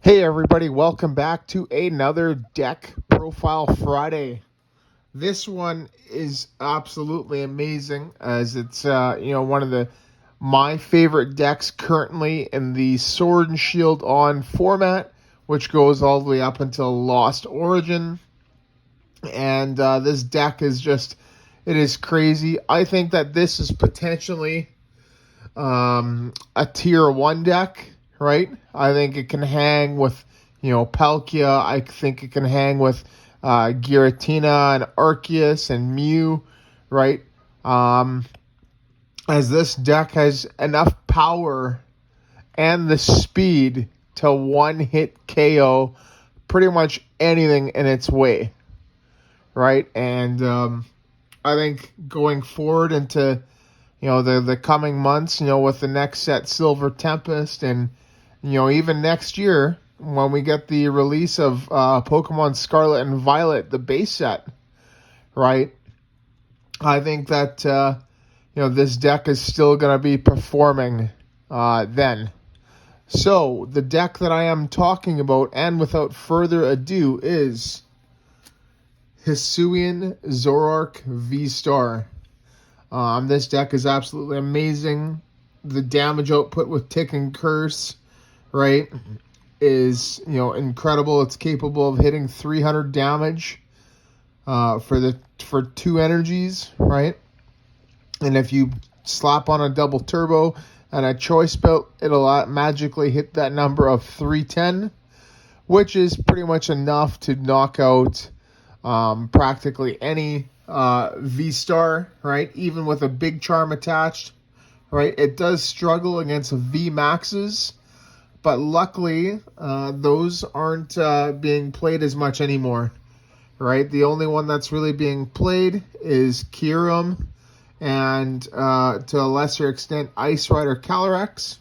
Hey everybody, welcome back to another Deck Profile Friday. This one is absolutely amazing as it's one of the my favorite decks currently in the Sword and Shield on format, which goes all the way up until Lost Origin. And this deck is just it is crazy. I think that this is potentially a tier 1 deck, right? I think it can hang with, Palkia. I think it can hang with Giratina and Arceus and Mew, right? As this deck has enough power and the speed to one-hit KO pretty much anything in its way, right? And I think going forward into the coming months, with the next set Silver Tempest, and even next year when we get the release of Pokemon Scarlet and Violet, the base set, right? I think that this deck is still going to be performing then. So the deck that I am talking about, and without further ado, is Hisuian Zoroark VStar. This deck is absolutely amazing. The damage output with Tick and Curse, right, is incredible. It's capable of hitting 300 damage for 2 energies, right? And if you slap on a double turbo and a choice belt, it'll magically hit that number of 310, which is pretty much enough to knock out practically any V-Star, right? Even with a big charm attached, right? It does struggle against V-Maxes, but luckily those aren't being played as much anymore, right? The only one that's really being played is Kyurem and to a lesser extent Ice Rider Calyrex,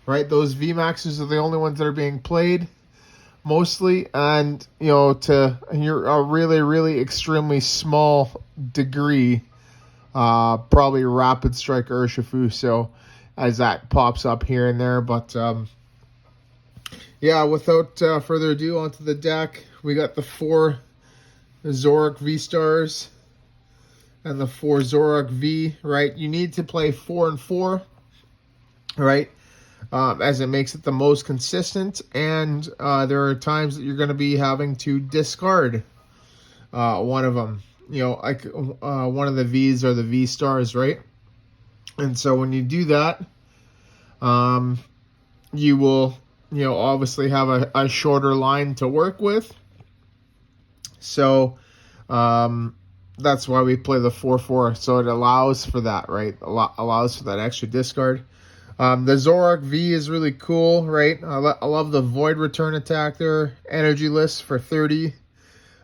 right? Those V-Maxes are the only ones that are being played mostly, and to a really, really extremely small degree, probably Rapid Strike Urshifu, so as that pops up here and there. But without further ado, onto the deck. We got the 4 Zoroark V-Stars and the 4 Zoroark V, right? You need to play 4 and 4, right? As it makes it the most consistent, and there are times that you're going to be having to discard one of them. Like one of the V's or the V stars, right? And so when you do that, you will, obviously have a shorter line to work with. So that's why we play the 4-4. So it allows for that, right? Allows for that extra discard. The Zoroark V is really cool, right? I love the Void Return attack there. Energy list for 30.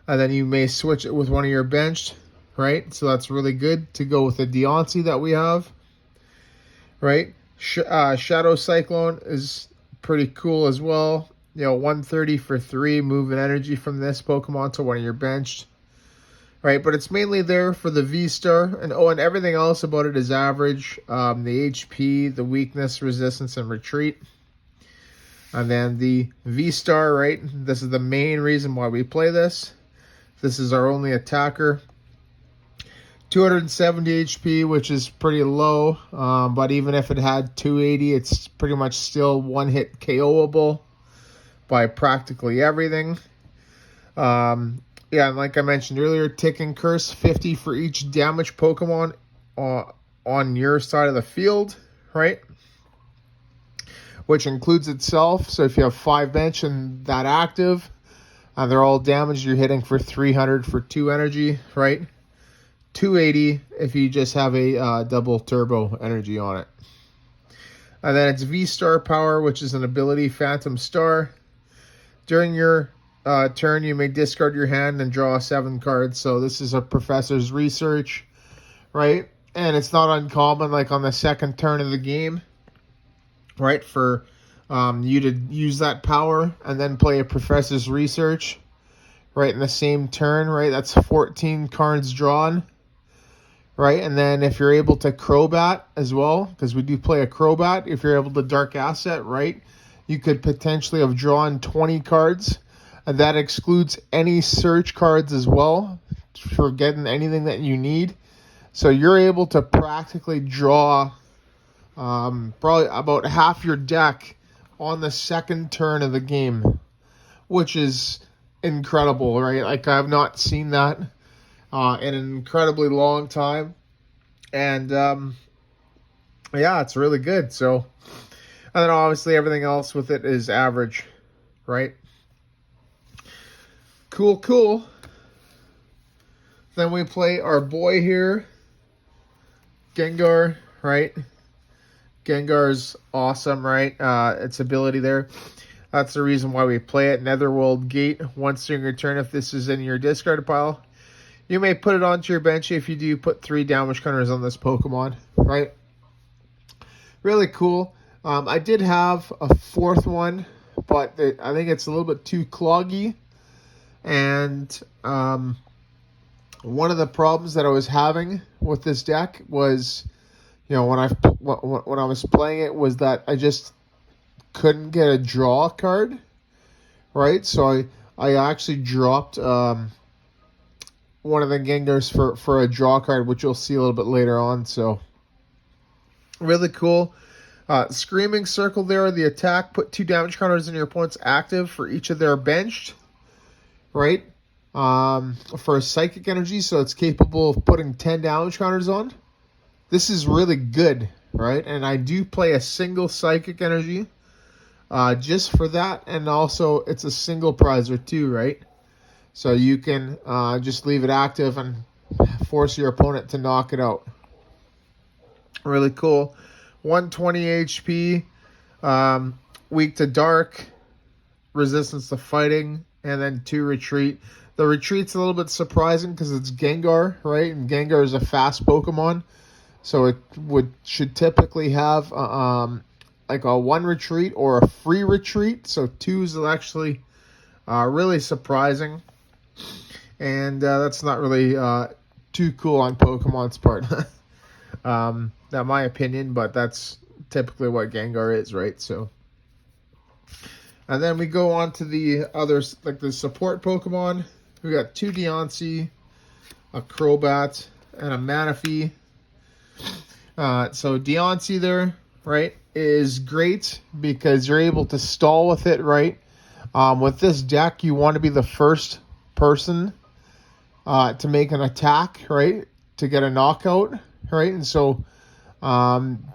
And then you may switch it with one of your benched, right? So that's really good to go with the Deontay that we have, right? Shadow Cyclone is pretty cool as well. 130 for 3, moving energy from this Pokemon to one of your benched. Right, but it's mainly there for the V-Star, and everything else about it is average. The HP, the weakness, resistance, and retreat. And then the V-Star, right, this is the main reason why we play this. This is our only attacker. 270 HP, which is pretty low, but even if it had 280, it's pretty much still one-hit KOable by practically everything. And like I mentioned earlier, Tick and Curse, 50 for each damaged Pokemon on your side of the field, right? Which includes itself. So if you have 5 bench and that active, and they're all damaged, you're hitting for 300 for 2 energy, right? 280 if you just have a double turbo energy on it. And then it's V-Star Power, which is an ability, Phantom Star. During your turn, you may discard your hand and draw 7 cards. So this is a professor's research, right? And it's not uncommon, like on the second turn of the game, right, for you to use that power and then play a professor's research, right, in the same turn, right? That's 14 cards drawn, right? And then if you're able to Crobat as well, because we do play a Crobat, if you're able to Dark Asset, right, you could potentially have drawn 20 cards, and that excludes any search cards as well for getting anything that you need. So you're able to practically draw probably about half your deck on the second turn of the game, which is incredible, right? Like, I've not seen that in an incredibly long time. And yeah, it's really good. So, and then obviously everything else with it is average, right? Cool. Then we play our boy here, Gengar, right? Gengar's awesome, right? Its ability there. That's the reason why we play it. Netherworld Gate. Once during your turn, if this is in your discard pile, you may put it onto your bench. If you do, put 3 damage counters on this Pokemon, right? Really cool. I did have a 4th one, but I think it's a little bit too cloggy. And one of the problems that I was having with this deck was, when I was playing it, was that I just couldn't get a draw card, right? So I actually dropped one of the Gengars for a draw card, which you'll see a little bit later on. So really cool. Screaming Circle there, the attack, put 2 damage counters in your opponent's active for each of their benched, right? For a Psychic Energy, so it's capable of putting 10 damage counters on. This is really good, right? And I do play a single Psychic Energy just for that, and also it's a single prizer too, right? So you can just leave it active and force your opponent to knock it out. Really cool. 120 HP, weak to dark, resistance to fighting, and then 2 retreat. The retreat's a little bit surprising because it's Gengar, right? And Gengar is a fast Pokemon, so it should typically have like a 1 retreat or a free retreat. So 2 is actually really surprising, and that's not really too cool on Pokemon's part. Not my opinion, but that's typically what Gengar is, right? So, and then we go on to the others, like the support Pokemon. We got 2 Deontay, a Crobat, and a Manaphy. So Deontay there, right, is great because you're able to stall with it, right? With this deck, you want to be the first person to make an attack, right, to get a knockout, right? And so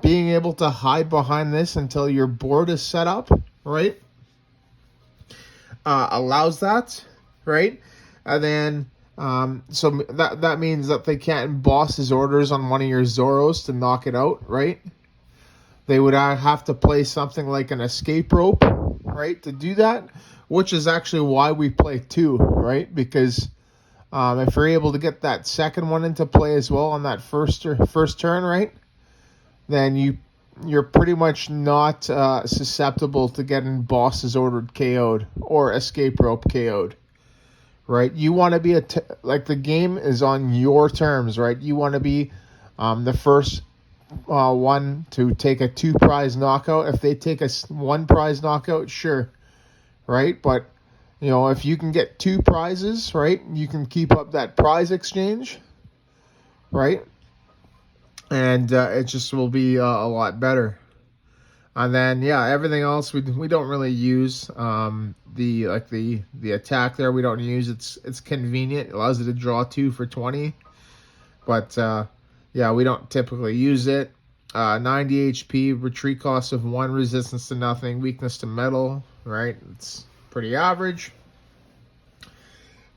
being able to hide behind this until your board is set up, right, allows that, right? And then so that means that they can't emboss his orders on one of your Zoros to knock it out, right? They would have to play something like an escape rope, right, to do that, which is actually why we play 2, right? Because if you're able to get that second one into play as well on that first turn, right, then you're pretty much not susceptible to getting bosses ordered KO'd or escape rope KO'd, right? You want to be like the game is on your terms, right? You want to be the first one to take a 2 prize knockout. If they take a 1 prize knockout, sure, right? But if you can get 2 prizes, right, you can keep up that prize exchange, right? And it just will be a lot better. And then everything else we don't really use. The attack there we don't use. It's convenient. It allows you to draw 2 for 20. But we don't typically use it. 90 HP, retreat cost of 1, resistance to nothing, weakness to metal, right? It's pretty average.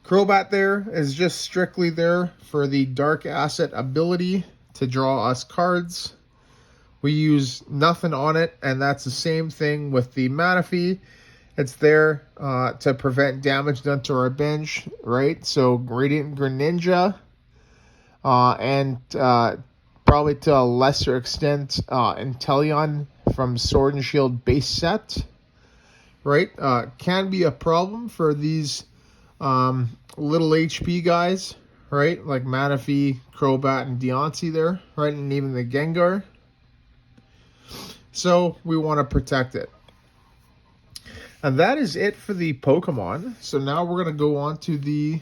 Crobat there is just strictly there for the Dark Asset ability to draw us cards. We use nothing on it, and that's the same thing with the Manaphy. It's there to prevent damage done to our bench, right? So Radiant Greninja, and probably to a lesser extent Inteleon from Sword and Shield base set, right? Can be a problem for these little HP guys, right? Like Manaphy, Crobat, and Deontay there, right? And even the Gengar. So we want to protect it. And that is it for the Pokemon. So now we're going to go on to the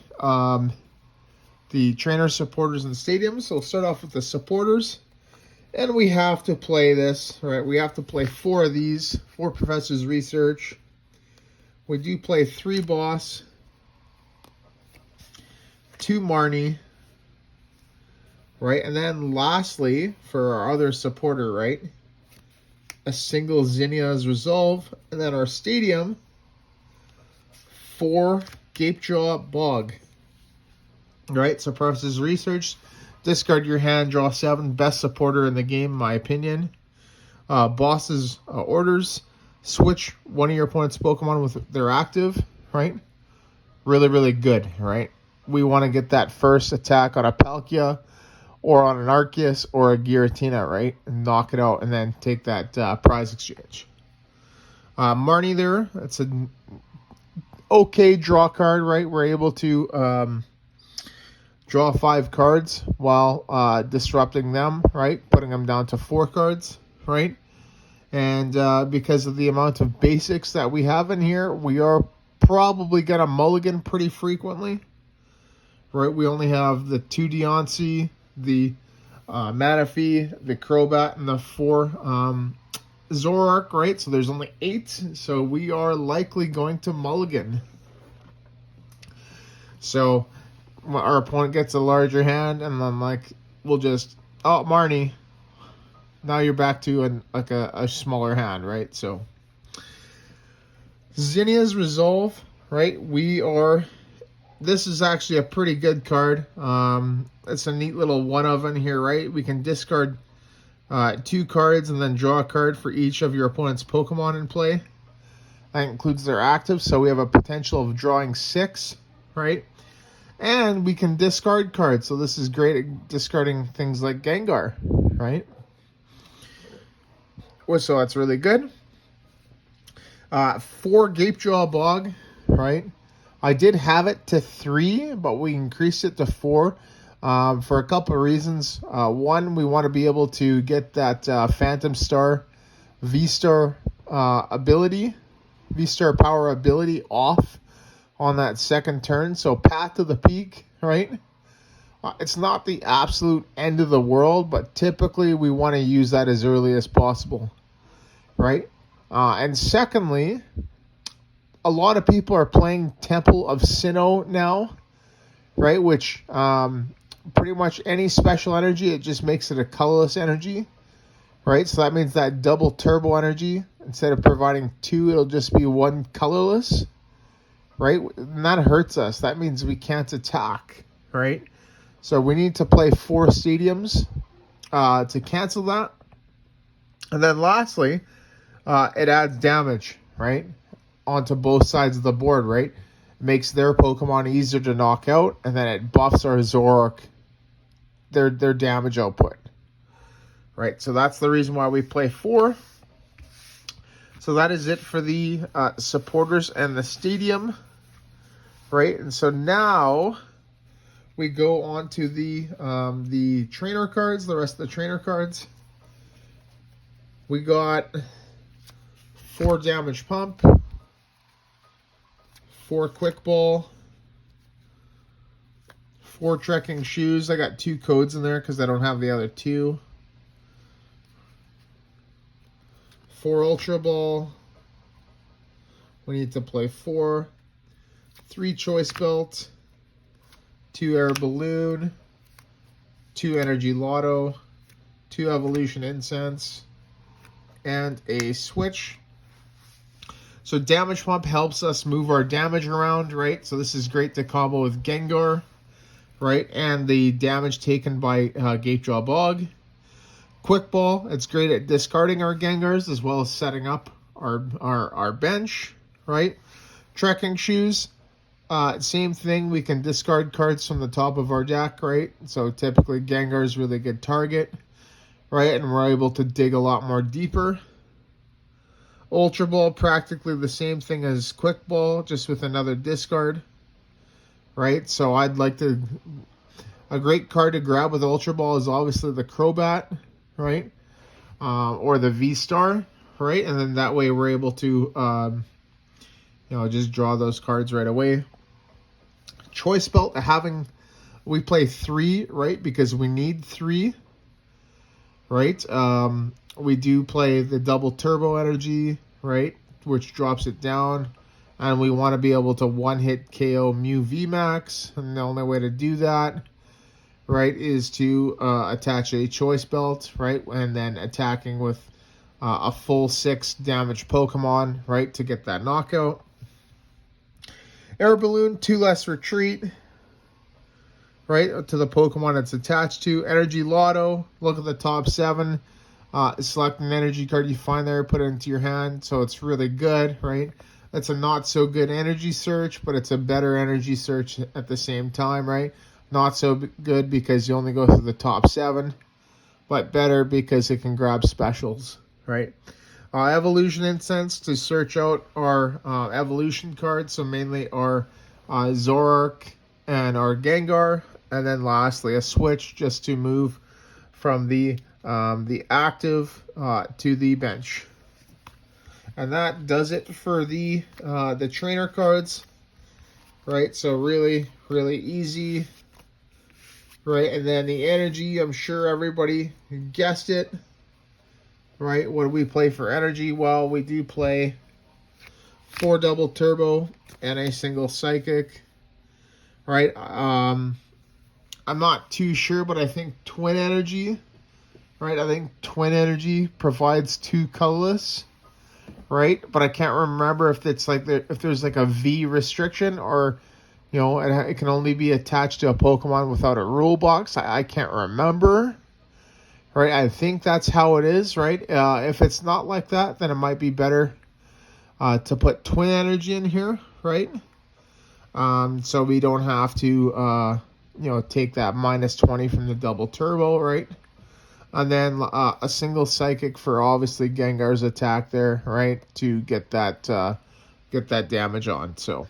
trainers, supporters, and stadiums. So we'll start off with the supporters. And we have to play this, right? We have to play 4 of these, 4 Professor's Research. We do play 3 Boss, 2 Marnie, right? And then lastly, for our other supporter, right? A single Zinnia's Resolve. And then our stadium, 4 Gapejaw Bog. Right? So Professor's Research, discard your hand, draw 7. Best supporter in the game, in my opinion. Boss's Orders. Switch one of your opponent's Pokemon with their active, right? Really, really good, right? We want to get that first attack on a Palkia or on an Arceus or a Giratina, right? And knock it out and then take that prize exchange. Marnie there, that's an okay draw card, right? We're able to draw 5 cards while disrupting them, right? Putting them down to 4 cards, right? And because of the amount of basics that we have in here, we are probably going to mulligan pretty frequently. Right? We only have the 2 Deontay, the Manaphy, the Crobat, and the 4 Zoroark, right? So there's only 8. So we are likely going to mulligan. So our opponent gets a larger hand, and then we'll just, oh, Marnie. Now you're back to a smaller hand, right? So Zinnia's Resolve, right? This is actually a pretty good card. It's a neat little one of in here, right? We can discard 2 cards and then draw a card for each of your opponent's Pokemon in play. That includes their active, so we have a potential of drawing 6, right? And we can discard cards, so this is great at discarding things like Gengar, right? So that's really good. 4 Gapejaw Bog, right? I did have it to 3, but we increased it to 4 for a couple of reasons. One, we want to be able to get that Phantom Star VStar ability, VStar power ability off on that second turn. So Path to the Peak, right? It's not the absolute end of the world, but typically we want to use that as early as possible, right? And secondly, a lot of people are playing Temple of Sinnoh now, right? Which pretty much any special energy, it just makes it a colorless energy, right? So that means that double turbo energy, instead of providing 2, it'll just be 1 colorless, right? And that hurts us. That means we can't attack, right? So we need to play 4 stadiums to cancel that. And then lastly, it adds damage, right? Onto both sides of the board, right? Makes their Pokemon easier to knock out, and then it buffs our Zoroark, their damage output. Right? So that's the reason why we play 4. So that is it for the supporters and the stadium. Right? And so now we go on to the trainer cards, the rest of the trainer cards. We got 4 Damage Pump, 4 Quick Ball, 4 Trekking Shoes. I got 2 codes in there because I don't have the other 2. 4 Ultra Ball. We need to play 4. 3 Choice Belt. 2 Air Balloon, 2 Energy Lotto, 2 Evolution Incense, and a Switch. So Damage Pump helps us move our damage around, right? So this is great to combo with Gengar, right? And the damage taken by Gapejaw Bog. Quick Ball, it's great at discarding our Gengars as well as setting up our bench, right? Trekking Shoes. Same thing, we can discard cards from the top of our deck, right? So typically Gengar is a really good target, right? And we're able to dig a lot more deeper. Ultra Ball, practically the same thing as Quick Ball, just with another discard, right? So I'd like to... A great card to grab with Ultra Ball is obviously the Crobat, right? Or the VStar, right? And then that way we're able to... just draw those cards right away. Choice belt, we play 3, right? Because we need 3, right? We do play the double turbo energy, right? Which drops it down. And we want to be able to one-hit KO Mew VMAX. And the only way to do that, right, is to attach a choice belt, right? And then attacking with a full 6 damage Pokemon, right, to get that knockout. Air Balloon, 2 less retreat, right, to the Pokemon it's attached to. Energy Lotto, look at the top 7. Select an energy card you find there, put it into your hand, so it's really good, right? That's a not so good energy search, but it's a better energy search at the same time, right? Not so good because you only go through the top 7, but better because it can grab specials, right? Evolution Incense to search out our evolution cards, so mainly our Zoroark and our Gengar, and then lastly a switch just to move from the active to the bench. And that does it for the trainer cards, right? So really, really easy, right? And then the energy, I'm sure everybody guessed it, right? What do we play for energy? Well, we do play 4 double turbo and a single psychic, right? I'm not too sure, but I think twin energy, right? I think twin energy provides 2 colorless, right? But I can't remember if it's like if there's like a V restriction, or it can only be attached to a Pokemon without a rule box. I can't remember. Right, I think that's how it is, right? If it's not like that, then it might be better to put twin energy in here, right? So we don't have to, take that -20 from the double turbo, right? And then a single psychic for obviously Gengar's attack there, right? To get that damage on. So,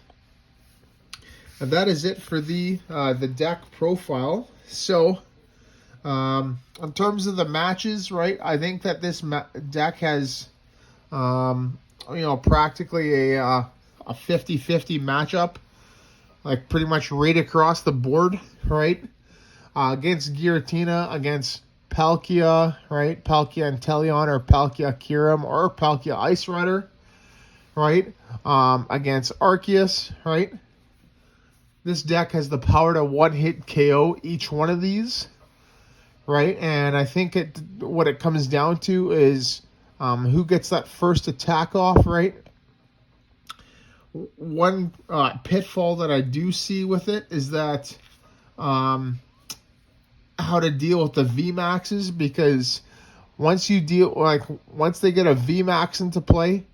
and that is it for the deck profile. So. In terms of the matches, right, I think that this deck has, practically a 50-50 matchup, like pretty much right across the board, right, against Giratina, against Palkia, right, Palkia Inteleon or Palkia Kyurem or Palkia Ice Rider, right, against Arceus, right. This deck has the power to one-hit KO each one of these. Right, and I think what it comes down to is who gets that first attack off, right? One pitfall that I do see with it is that how to deal with the VMAXs, because once they get a VMAX into play,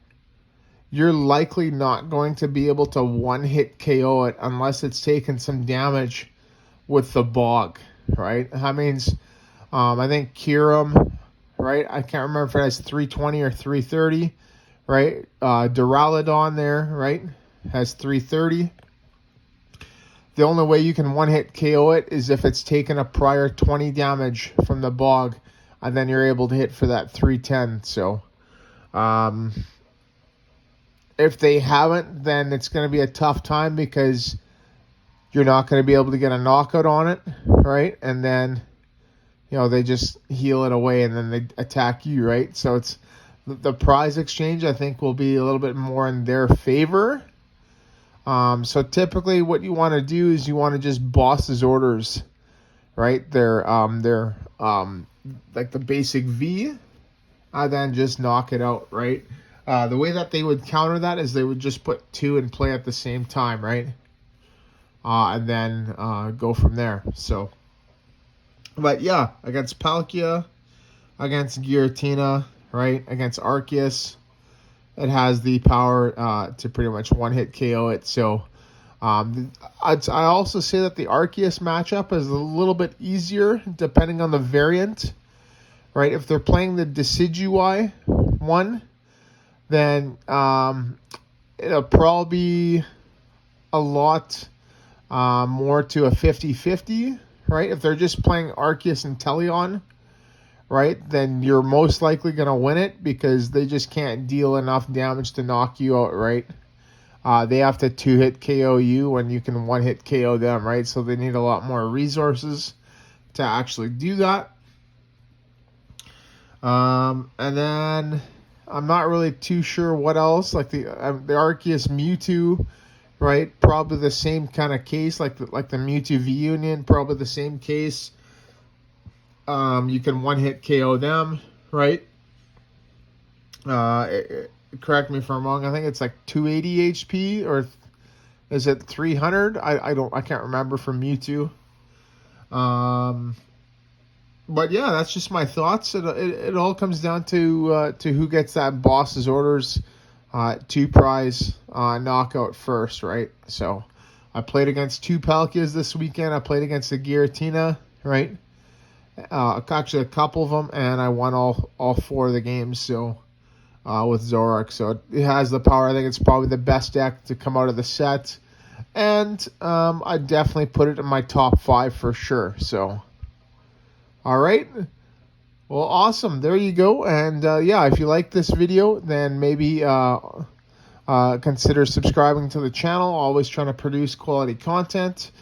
you're likely not going to be able to one-hit KO it unless it's taken some damage with the bog, right? That means... I think Kyurem, right? I can't remember if it has 320 or 330, right? Duraludon there, right? Has 330. The only way you can one-hit KO it is if it's taken a prior 20 damage from the bog, and then you're able to hit for that 310. So, if they haven't, then it's going to be a tough time because you're not going to be able to get a knockout on it, right? And then... they just heal it away and then they attack you, right? So it's the prize exchange, I think, will be a little bit more in their favor. So typically what you want to do is you want to just boss's orders, right? They're like the basic V, and then just knock it out, right? The way that they would counter that is they would just put 2 in play at the same time, right? And then go from there. So... But yeah, against Palkia, against Giratina, right, against Arceus, it has the power to pretty much one-hit KO it. So I also say that the Arceus matchup is a little bit easier depending on the variant, right? If they're playing the Decidueye one, then it'll probably be a lot more to a 50-50, right? If they're just playing Arceus and Inteleon, right, then you're most likely going to win it because they just can't deal enough damage to knock you out, right? they have to 2-hit KO you when you can 1-hit KO them, right? So they need a lot more resources to actually do that. And then I'm not really too sure what else. Like the Arceus Mewtwo, right? Probably the same kind of case, like the Mewtwo V Union, probably the same case. You can 1-hit KO them, right? Correct me if I'm wrong. I think it's like 280 HP, or is it 300? I can't remember from Mewtwo. But yeah, that's just my thoughts. It all comes down to who gets that boss's orders 2 prize knockout first, right? So I played against 2 Palkias this weekend. I played against the Giratina, right? Actually a couple of them, and I won all 4 of the games. So with Zoroark, so it has the power. I think it's probably the best deck to come out of the set, and I definitely put it in my top 5 for sure. So, all right, well, awesome. There you go. And yeah, if you like this video, then maybe consider subscribing to the channel. Always trying to produce quality content.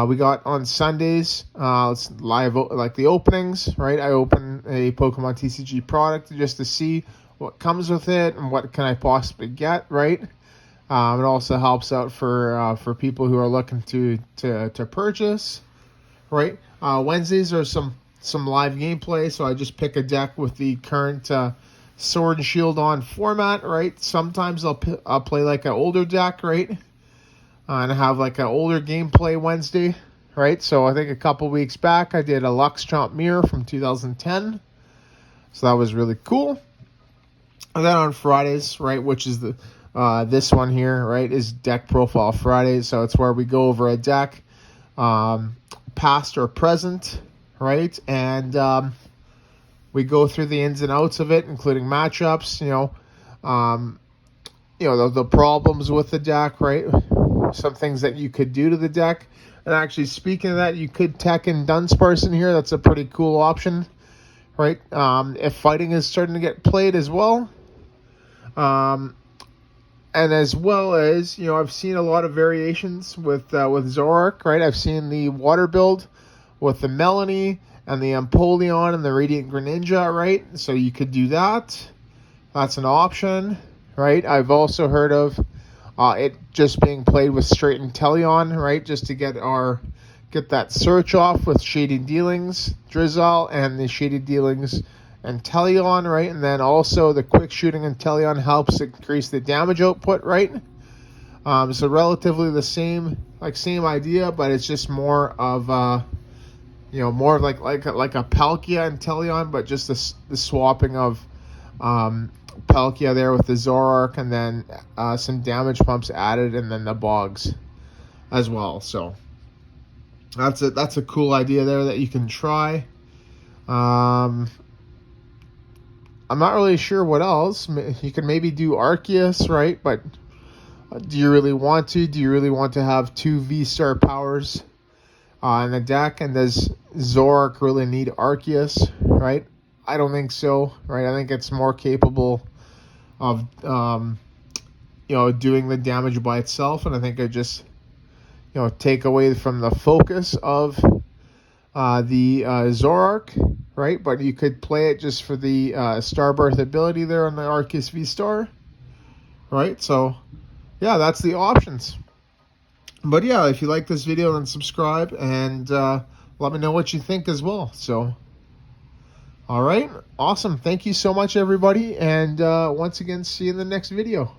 We got on Sundays, it's live, like the openings, right? I open a Pokemon TCG product just to see what comes with it and what can I possibly get, right? It also helps out for people who are looking to purchase, right? Wednesdays are some live gameplay, so I just pick a deck with the current Sword and Shield-on format, right? Sometimes I'll play like an older deck, right? And have like an older gameplay Wednesday, right? So I think a couple weeks back I did a Lux Chomp Mirror from 2010. So that was really cool. And then on Fridays, right, which is the this one here, right, is Deck Profile Fridays. So it's where we go over a deck, past or present, right? And we go through the ins and outs of it, including matchups, the problems with the deck, right? Some things that you could do to the deck. And actually, speaking of that, you could tech in Dunsparce in here. That's a pretty cool option, right? If fighting is starting to get played as well. And as well as, I've seen a lot of variations with Zoroark, right? I've seen the water build with the Melanie and the Empoleon and the Radiant Greninja, right? So you could do that. That's an option, right? I've also heard of it just being played with straight Inteleon, right? Just to get that search off with Shady Dealings, Drizzle, and the Shady Dealings Inteleon, right? And then also the quick shooting Inteleon helps increase the damage output, right? So relatively the same idea, but it's just more of more of like a Palkia Inteleon, but just the swapping of Palkia there with the Zoroark, and then some damage pumps added, and then the Bogs as well. So that's a cool idea there that you can try. I'm not really sure what else. You can maybe do Arceus, right? But do you really want to? Do you really want to have 2 VStar powers in the deck? And does Zoroark really need Arceus, right? I don't think so, right? I think it's more capable of, doing the damage by itself, and I think it just, take away from the focus of the Zoroark, right? But you could play it just for the Starbirth ability there on the Arceus V-Star, right? So, yeah, that's the options. But yeah, if you like this video, then subscribe, and let me know what you think as well. So, all right, awesome. Thank you so much, everybody, and once again, see you in the next video.